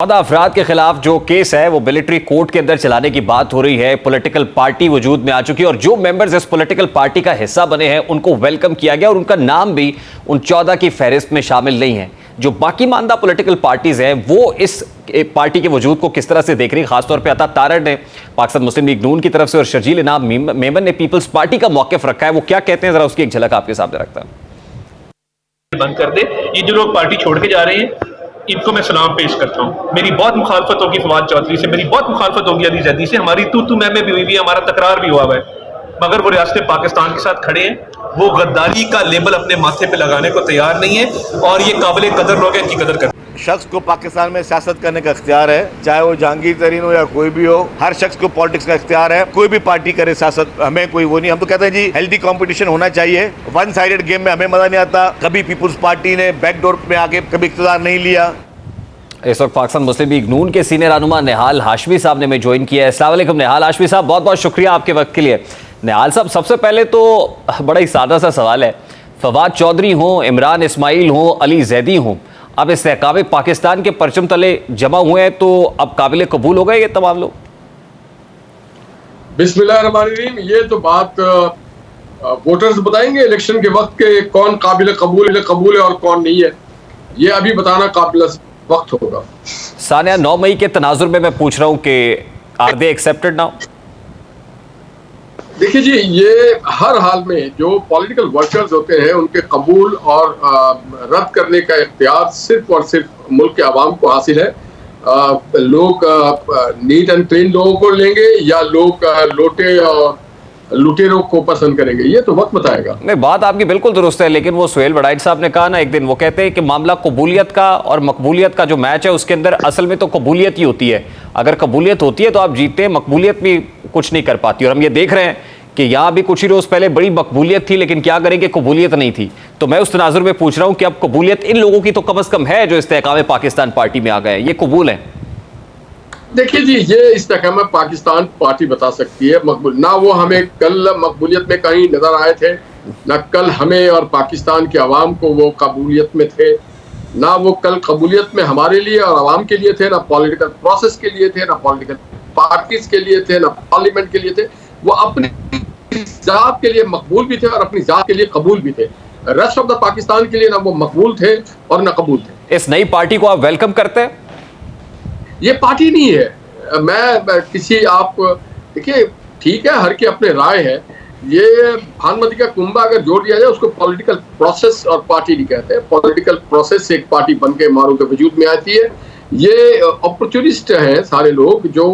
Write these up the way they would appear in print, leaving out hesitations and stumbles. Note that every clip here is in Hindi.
14 अफराद के खिलाफ जो केस है वो मिलिट्री कोर्ट के अंदर चलाने की बात हो रही है। पॉलिटिकल पार्टी वजूद में आ चुकी है और जो मेंबर्स इस पॉलिटिकल पार्टी का हिस्सा बने हैं उनको वेलकम किया गया और उनका नाम भी उन 14 की फहरिस्त में शामिल नहीं है। जो बाकी मानदा पॉलिटिकल पार्टीज हैं वो इस पार्टी के वजूद को किस तरह से देख रही है, खासतौर पर अता तारड़ ने पाकिस्तान मुस्लिम लीग नून की तरफ से और शर्जील इनाम मेमन ने पीपल्स पार्टी का मौक़िफ़ रखा है। वो क्या कहते हैं, जरा उसकी एक झलक आपके सामने रखता है। बंद कर दे। ये जो लोग पार्टी छोड़ के जा रहे हैं इनको मैं सलाम पेश करता हूँ। मेरी बहुत मुखालफत होगी फवाद चौधरी से, मेरी बहुत मुखालफत होगी अली जैदी से, हमारी तू मैं भी हुई है, हमारा तकरार भी हुआ है, मगर वो रियासत पाकिस्तान के साथ खड़े हैं। वो गद्दारी का लेबल अपने माथे पे लगाने को तैयार नहीं है और ये काबिल कदर लोग हैं, इनकी कदर करते हैं। शख्स को पाकिस्तान में सियासत करने का इख्तियार है, चाहे वो जहांगीर तरीन हो या कोई भी हो। हर शख्स को पॉलिटिक्स का इख्तियार है, कोई भी पार्टी करे सियासत, हमें कोई वो नहीं। हम तो कहते हैं जी हेल्दी कंपटीशन होना चाहिए। वन साइडेड गेम में हमें मजा नहीं आता। कभी पीपुल्स पार्टी ने बैकडोर में आके कभी इख्तियार नहीं लिया। इस वक्त पाकिस्तान मुस्लिम लीग नून के सीनियर रहनुमा निहाल हाशमी साहब ने हमें ज्वाइन किया है। अस्सलाम वालेकुम निहाल हाशमी साहब, बहुत बहुत शुक्रिया आपके वक्त के लिए। निहाल साहब, सबसे पहले तो बड़ा ही सादा सा सवाल है, फवाद चौधरी हों, इमरान इस्माइल हों, अली जैदी हों, अब इस्तेहकाम पाकिस्तान के परचम तले जमा हुए हैं तो अब काबिल कबूल हो गए ये तमाम लोग? बिस्मिल्लाहिर्रहमानिर्रहीम। ये तो बात वोटर्स बताएंगे इलेक्शन के वक्त के कौन काबिल कबूल है और कौन नहीं है, ये अभी बताना काबिल वक्त होगा। सानिया, 9 मई के तनाजुर में मैं पूछ रहा हूं कि आर दे एक्सेप्टेड नाउ? देखिए जी, ये हर हाल में जो पॉलिटिकल वर्कर्स होते हैं उनके कबूल और रद्द करने का इख्तियार सिर्फ और सिर्फ मुल्क के आवाम को हासिल है। लोग नीट एंड क्लीन लोगों को लेंगे या लोग लोटे और लुटेरों को पसंद करेंगे, ये तो वक्त बताएगा। नहीं, बात आपकी बिल्कुल दुरुस्त है, लेकिन वो सुहेल वड़ाइच साहब ने कहा ना एक दिन, वो कहते हैं कि मामला कबूलियत का और मकबूलियत का जो मैच है उसके अंदर असल में तो कबूलियत ही होती है। अगर कबूलियत होती है तो आप जीतते हैं, मकबूलियत भी कुछ नहीं कर पाती। और हम ये देख रहे हैं कि यहाँ भी कुछ ही रोज पहले बड़ी मकबूलियत थी, लेकिन क्या करेंगे, कबूलियत नहीं थी। तो मैं उस तनाजुर में पूछ रहा हूँ कि अब कबूलियत इन लोगों की तो कम अज कम है जो इस्तेहकाम पाकिस्तान पार्टी में आ गए, ये कबूल है? देखिए जी, ये इस्तेहकाम पाकिस्तान पार्टी बता सकती है मकबूल ना। वो हमें कल मकबूलियत में कहीं नजर आए थे, ना कल हमें और पाकिस्तान के अवाम को वो कबूलियत में थे, ना वो कल कबूलियत में हमारे लिए और अवाम के लिए थे, ना पॉलिटिकल प्रोसेस के लिए थे, ना पॉलिटिकल पार्टीज के लिए थे, ना पार्लियामेंट के लिए थे। वो अपनी जात के लिए मकबूल भी थे और अपनी जात के लिए कबूल भी थे। रेस्ट ऑफ द पाकिस्तान के लिए ना वो मकबूल थे और ना कबूल थे। इस नई पार्टी को आप वेलकम करते हैं? ये पार्टी नहीं है। मैं किसी आप देखिए, ठीक है, हर की अपने राय है। ये भानुमति का कुंभा अगर जोड़ दिया जाए उसको पॉलिटिकल प्रोसेस और पार्टी नहीं कहते हैं। पॉलिटिकल प्रोसेस से एक पार्टी बन के मारूफ वजूद में आती है। ये अपॉर्चुनिस्ट हैं सारे लोग जो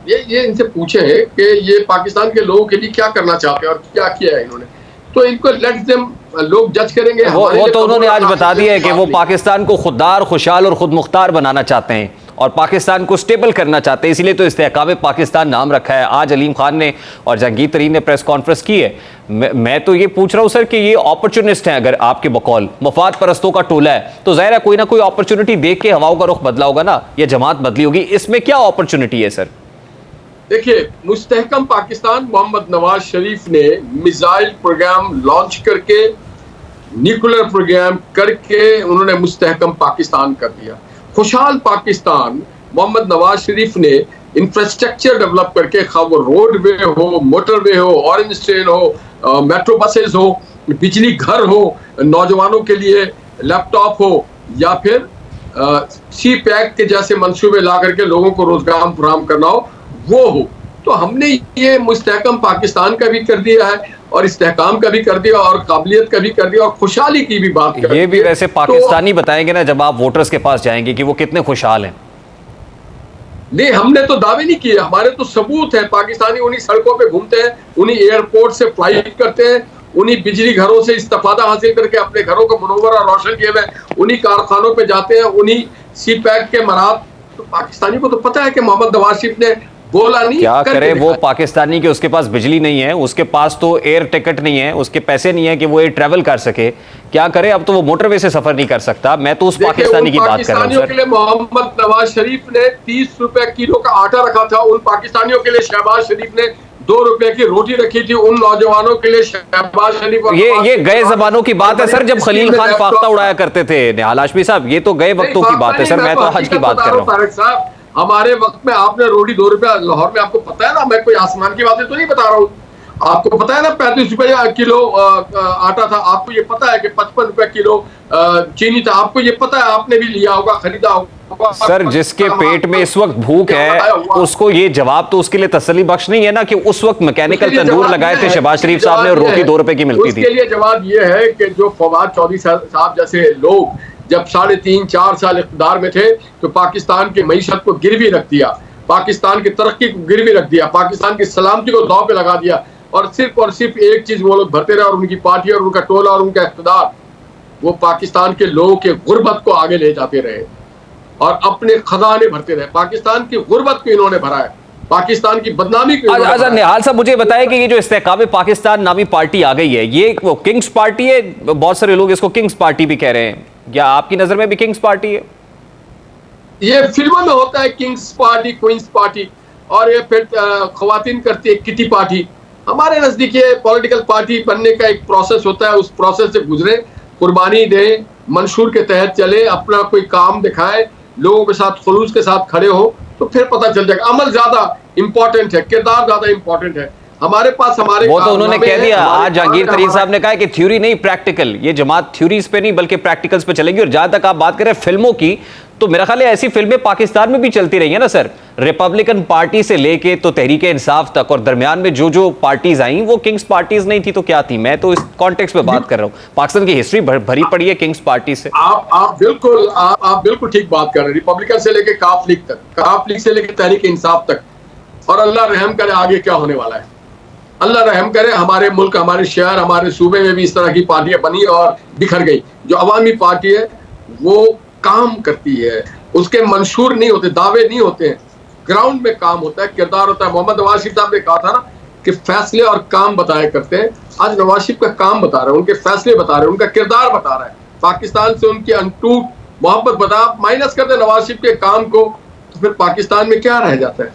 ये इनसे पूछे हैं कि ये पाकिस्तान के लोगों के लिए क्या करना चाहते हैं और क्या किया है इन्होंने, तो इनको लेट देम, लोग जज करेंगे। वो तो उन्होंने आज बता दिया है कि वो पाकिस्तान को खुददार, खुशहाल और खुद मुख्तार बनाना चाहते हैं और पाकिस्तान को स्टेबल करना चाहते हैं, इसीलिए तो इस्तेहकाम पाकिस्तान नाम रखा है। आज अलीम खान ने और जहांगीर तरीन ने प्रेस कॉन्फ्रेंस की है। मैं तो ये पूछ रहा हूँ सर कि ये अपॉर्चुनिस्ट हैं, अगर आपके बकौल मफाद परस्तों का टोला है तो जाहिर है कोई ना कोई अपॉर्चुनिटी देख के हवाओं का रुख बदला होगा ना, ये जमात बदली होगी। इसमें क्या अपॉर्चुनिटी है सर? देखिए, मुस्तहकम पाकिस्तान मोहम्मद नवाज शरीफ ने मिसाइल प्रोग्राम लॉन्च करके, न्यूक्लियर प्रोग्राम करके उन्होंने मुस्तहकम पाकिस्तान कर दिया। खुशहाल पाकिस्तान मोहम्मद नवाज शरीफ ने इंफ्रास्ट्रक्चर डेवलप करके, खा वो रोडवे हो, मोटरवे हो, ऑरेंज ट्रेन हो, मेट्रो बसेस हो, बिजली घर हो, नौजवानों के लिए लैपटॉप हो, या फिर सी पैक के जैसे मंसूबे ला करके लोगों को रोजगार फराहम करना हो, वो हो। तो हमने ये मुस्तहकम पाकिस्तान का भी कर दिया है और इस्तेहकाम का भी कर दिया और काबिलियत का भी कर दिया और खुशहाली की भी बात कर दी। ये भी वैसे पाकिस्तानी बताएंगे ना जब आप वोटर्स के पास जाएंगे कि वो कितने खुशहाल हैं। नहीं, हमने तो दावे नहीं किए, हमारे तो सबूत है। पाकिस्तानी उन्हीं सड़कों पे घूमते हैं, उन्हीं एयरपोर्ट से फ्लाइट करते हैं, उन्हीं बिजली घरों से इस्तेफादा हासिल करके अपने घरों को मुनव्वर और रोशन किए हुए, उन्हीं कारखानों पे जाते हैं, उन्हीं सी पैक के मरात। तो पाकिस्तानी को तो पता है कि मोहम्मद नवाज शरीफ ने बोला नहीं, क्या करे वो पाकिस्तानी के, उसके पास बिजली नहीं है, उसके पास तो एयर टिकट नहीं है, उसके पैसे नहीं है कि वो एयर ट्रैवल कर सके। क्या करे, अब तो वो मोटरवे से सफर नहीं कर सकता। मैं तो उस पाकिस्तानी की बात कर रहा हूं सर। के लिए मोहम्मद नवाज शरीफ ने 30 रुपए किलो का आटा रखा था, उन पाकिस्तानियों के लिए शहबाज शरीफ ने ₹2 की रोटी रखी थी उन नौजवानों के लिए शहबाज शरीफ। ये गए जमानों की बात है सर, जब खलील खान फाख्ता उड़ाया करते थे। निहाल हाशमी साहब, ये तो गए वक्तों की बात है सर, मैं तो आज की बात कर रहा हूँ। तारिक साहब, हमारे वक्त में आपने रोटी ₹2 लाहौर में, आपको पता है ना, मैं कोई आसमान की बातें तो नहीं बता रहा हूँ। आपको पता है ना 35 रुपए किलो आटा था, आपको ये पता है कि 55 रुपए किलो चीनी था, आपको ये पता है, आपने भी लिया होगा, खरीदा होगा। सर जिसके पेट में इस वक्त भूख है उसको ये जवाब तो उसके लिए तसल्ली बख्श नहीं है ना कि उस वक्त मैकेनिकल तंदूर लगाए थे शहबाज शरीफ साहब ने और रोटी ₹2 की मिलती थी। उसके लिए जवाब ये है कि जो फवाद चौधरी साहब जैसे लोग जब 3.5-4 साल इख्तियार में थे तो पाकिस्तान की मईशत को गिरवी रख दिया, पाकिस्तान की तरक्की को गिरवी रख दिया, पाकिस्तान की सलामती को दांव पे लगा दिया, और सिर्फ एक चीज वो लोग भरते रहे, और उनकी पार्टी और उनका टोला और उनका इख्तियार, वो पाकिस्तान के लोगों के गुर्बत को आगे ले जाते रहे और अपने खजाने भरते रहे। पाकिस्तान की गुर्बत को इन्होंने भरा है, पाकिस्तान की बदनामी को। अच्छा निहाल साहब, मुझे बताएं कि ये जो इस्तेहकाम पाकिस्तान नामी पार्टी आ गई है, ये वो किंग्स पार्टी है? बहुत सारे लोग इसको किंग्स पार्टी भी कह रहे हैं, क्या आपकी नजर में भी किंग्स पार्टी है? ये फिल्मों में होता है किंग्स पार्टी, क्वींस पार्टी, और ये फिर खवातीन करती है किटी पार्टी। हमारे नजदीक ये पॉलिटिकल पार्टी बनने का एक प्रोसेस होता है, उस प्रोसेस से गुजरे, कुर्बानी दें, मंशूर के तहत चले, अपना कोई काम दिखाए, लोगों के साथ खुलूस के साथ खड़े हो, तो फिर पता चल जाएगा। अमल ज्यादा इंपॉर्टेंट है, किरदार ज्यादा इंपॉर्टेंट है। हमारे पास हमारे वो तो उन्होंने कह दिया आज, जहांगीर तरीन साहब ने कहा कि थ्योरी नहीं प्रैक्टिकल, ये जमात थ्योरीज पे नहीं बल्कि प्रैक्टिकल्स पे चलेगी। और जहां तक आप बात करें फिल्मों की, तो मेरा ख्याल है ऐसी फिल्में पाकिस्तान में भी चलती रही है ना सर, रिपब्लिकन पार्टी से लेके तो तहरीके इंसाफ तक, और दरमियान में जो जो पार्टीज आई वो किंग्स पार्टीज नहीं थी तो क्या थी? मैं तो इस कॉन्टेक्स्ट में बात कर रहा हूँ, पाकिस्तान की हिस्ट्री भरी पड़ी है किंग्स पार्टी से। आप बिल्कुल ठीक बात कर रहे हैं। रिपब्लिकन से लेके काफ लीग तक, काफ लीग से लेके तहरीक इंसाफ तक, और अल्लाह रहम करे आगे क्या होने वाला है, अल्लाह रहम करे। हमारे मुल्क, हमारे शहर, हमारे सूबे में भी इस तरह की पार्टियां बनी और बिखर गई। जो अवामी पार्टी है वो काम करती है, उसके मंशूर नहीं होते, दावे नहीं होते हैं, ग्राउंड में काम होता है, किरदार होता है। मोहम्मद नवाज शरीफ साहब ने कहा था ना कि फैसले और काम बताया करते हैं। आज नवाज शरीफ का काम बता रहे हैं, उनके फैसले बता रहे हैं, उनका किरदार बता रहा है, पाकिस्तान से उनकी अनटूट मोहब्बत बता। आप माइनस करते नवाज शरीफ के काम को, तो फिर पाकिस्तान में क्या रह जाता है?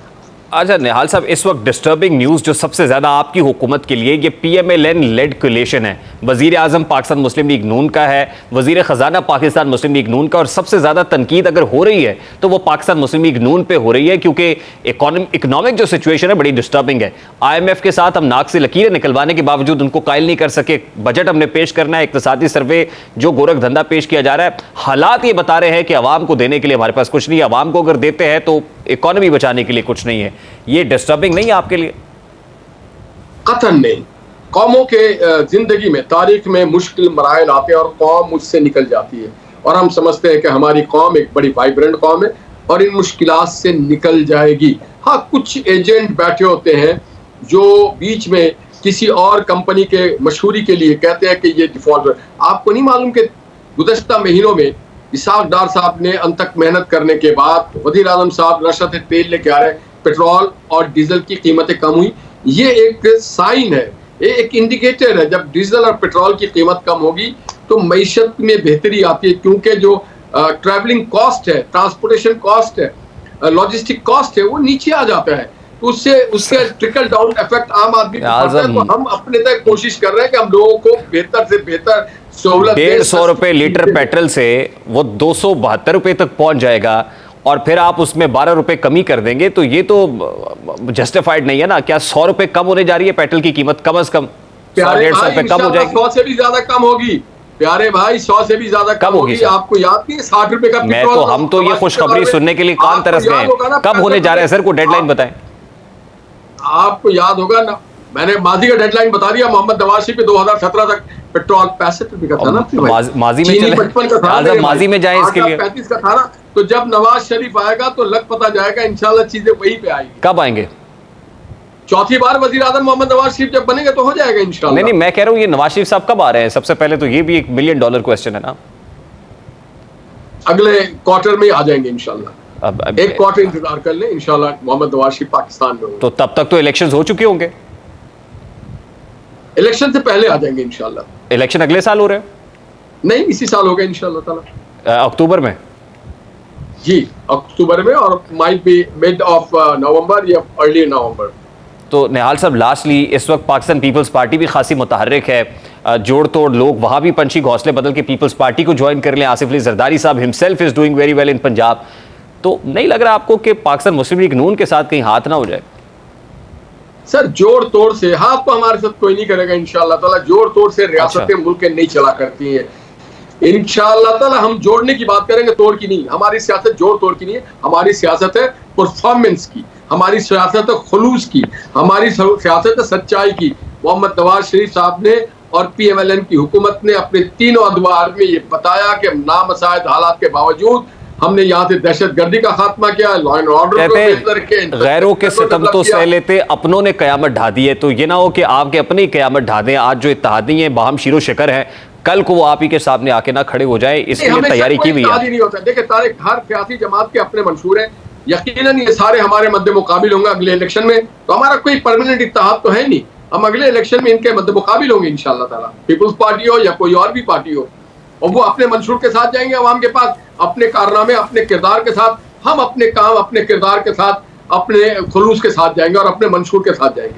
अच्छा निहाल साहब, इस वक्त डिस्टर्बिंग न्यूज़ जो सबसे ज़्यादा आपकी हुकूमत के लिए, ये PMLN लेड कोलिशन है। वज़ीर आज़म पाकिस्तान मुस्लिम लीग नून का है, वज़ीर ख़जाना पाकिस्तान मुस्लिम लीग नून का, और सबसे ज़्यादा तनकीद अगर हो रही है तो वो पाकिस्तान मुस्लिम लीग नून पे हो रही है, क्योंकि इकोनॉमिक जो सिचुएशन है बड़ी डिस्टर्बिंग है। IMF के साथ हम नाक से लकीरें निकलवाने के बावजूद उनको कायल नहीं कर सके। बजट हमने पेश करना है, इक़्तिसादी सर्वे जो गोरख धंधा पेश किया जा रहा है, हालात ये बता रहे हैं कि आवाम को देने के लिए हमारे पास कुछ नहीं है, आवाम को अगर देते हैं तो इकोनॉमी बचाने के लिए कुछ नहीं है। ये डिस्टर्बिंग नहीं है आपके लिए? कतन नहीं। कौमों के जिंदगी में, तारीख में मुश्किल मराइल आते हैं और कौम मुझसे निकल जाती है, और हम समझते हैं कि हमारी कौम एक बड़ी वाइब्रेंट कौम है और इन मुश्किलात से निकल जाएगी। हाँ, कुछ एजेंट बैठे होते हैं जो बीच में किसी और कंपनी के मशहूरी के लिए कहते हैं कि ये डिफॉल्ट। आपको नहीं मालूम कि गुज़श्ता महीनों में इसाक डार साहब ने अंतक मेहनत करने के बाद वज़ीर आज़म साहब रशद तेल लेके आ रहे हैं, पेट्रोल और डीजल की कीमतें कम हुई। ये एक साइन है, ये एक इंडिकेटर है। जब डीजल और पेट्रोल की कीमत कम होगी तो मईशत में बेहतरी आती है, क्योंकि जो ट्रैवलिंग कॉस्ट है, ट्रांसपोर्टेशन कॉस्ट है, लॉजिस्टिक कॉस्ट है, वो नीचे आ जाता है। तो उससे ट्रिकल डाउन इफेक्ट आम आदमी को पड़ता है। तो हम अपने तक कोशिश कर रहे हैं कि हम लोगों को बेहतर से बेहतर सहूलत। 150 रुपए लीटर पेट्रोल से वो 272 रुपए तक पहुंच जाएगा, और फिर आप उसमें 12 रुपए कमी कर देंगे, तो ये तो जस्टिफाइड नहीं है ना। क्या 100 रुपए कम होने जा रही है पेट्रोल की कीमत? कम से कम 100-150 रुपए कम हो जाएगी। 100 से भी ज्यादा कम होगी प्यारे भाई, 100 से भी ज्यादा कम होगी। आपको याद नहीं है 60 रुपए का मैं तो, हम तो ये खुशखबरी सुनने के लिए कान तरस गए हैं। कब होने जा रहा है सर? को डेडलाइन बताएं। आपको याद होगा ना, मैंने माजी का डेडलाइन बता दिया। मोहम्मद नवाज शरीफ 2017 तक पेट्रोल 65 रुपए का था ना, माजी में चले, 55 का था, माजी में जाए इसके लिए 35 का था ना। तो जब नवाज शरीफ आएगा तो लग पता जाएगा, इंशाल्लाह चीजें वहीं पे आएगी। कब आएंगे? चौथी बार वजीर आज़म मोहम्मद नवाज शरीफ जब बनेंगे तो हो जाएगा इंशाल्लाह। नहीं, मैं कह रहा हूँ ये नवाज शरीफ साहब कब आ रहे हैं? सबसे पहले तो ये भी एक $1 मिलियन क्वेश्चन है ना। अगले क्वार्टर में आ जाएंगे इंशाल्लाह। अब एक क्वार्टर इंतजार कर ले, इंशाल्लाह मोहम्मद नवाज शरीफ पाकिस्तान में होंगे। तो तब तक तो इलेक्शंस हो चुके होंगे? इलेक्शन से पहले आ जाएंगे इंशाल्लाह। इलेक्शन अगले साल हो रहे हैं? नहीं, इसी साल होगा इंशाल्लाह ताला। अक्टूबर में? जी, अक्टूबर में, और might be mid of November या अर्ली नवंबर। तो निहाल साहब, लास्टली इस वक्त पाकिस्तान पीपल्स पार्टी भी खासी मुतहर्रिक है, जोड़ तोड़ लोग वहाँ भी पंछी घोंसले बदल के पीपल्स पार्टी को ज्वाइन कर लें। आसिफ अली जरदारी साहब himself is doing very well in Punjab. तो नहीं लग रहा आपको कि पाकिस्तान मुस्लिम लीग नून के साथ कहीं हाथ ना हो जाए? सर जोड़ तोड़ से हाथ तो हमारे साथ कोई नहीं करेगा इंशाअल्लाह ताला। जोड़ तोड़ से रियासतें मुल्क नहीं चला करती हैं। इंशाअल्लाह ताला हम जोड़ने की बात करेंगे, तोड़ की नहीं। हमारी सियासत जोड़ तोड़ की नहीं है, हमारी सियासत है परफॉर्मेंस की, हमारी सियासत है खुलूस की, हमारी सियासत है सच्चाई की। मोहम्मद नवाज शरीफ साहब ने और PMLN की हुकूमत ने अपने 3 अदवार में ये बताया कि नामसाइद हालात के बावजूद हमने यहाँ से दहशतगर्दी का खात्मा किया, लॉ एंड ऑर्डर को बेहतर किया, गैरों के सितम तो सह लेते, अपनों ने कयामत ढा दी है। तो ये ना हो कि आपके अपनी कयामत ढा दें। आज जो इत्तेहादी हैं, बाहम शीरो शिकर है, कल को वो आप ही के सामने आके ना खड़े हो जाए, इसलिए तैयारी की हुई है। नहीं होता। देखिए तारिक, हर सियासी जमात के अपने मंशूर हैं। यकीनन ये सारे हमारे मध्य मुकाबिल होंगे अगले इलेक्शन में। तो हमारा कोई परमानेंट इत्तेहाद तो है नहीं। हम अगले इलेक्शन में इनके मध्य मुकाबिल होंगे इंशाअल्लाह ताला। पीपल्स पार्टी हो या कोई और भी पार्टी हो, और वो अपने मंशूर के साथ जाएंगे अवाम के पास, अपने कारनामे अपने किरदार के साथ। हम अपने काम अपने किरदार के साथ, अपने खुलूस के साथ जाएंगे और अपने मंशूर के साथ जाएंगे।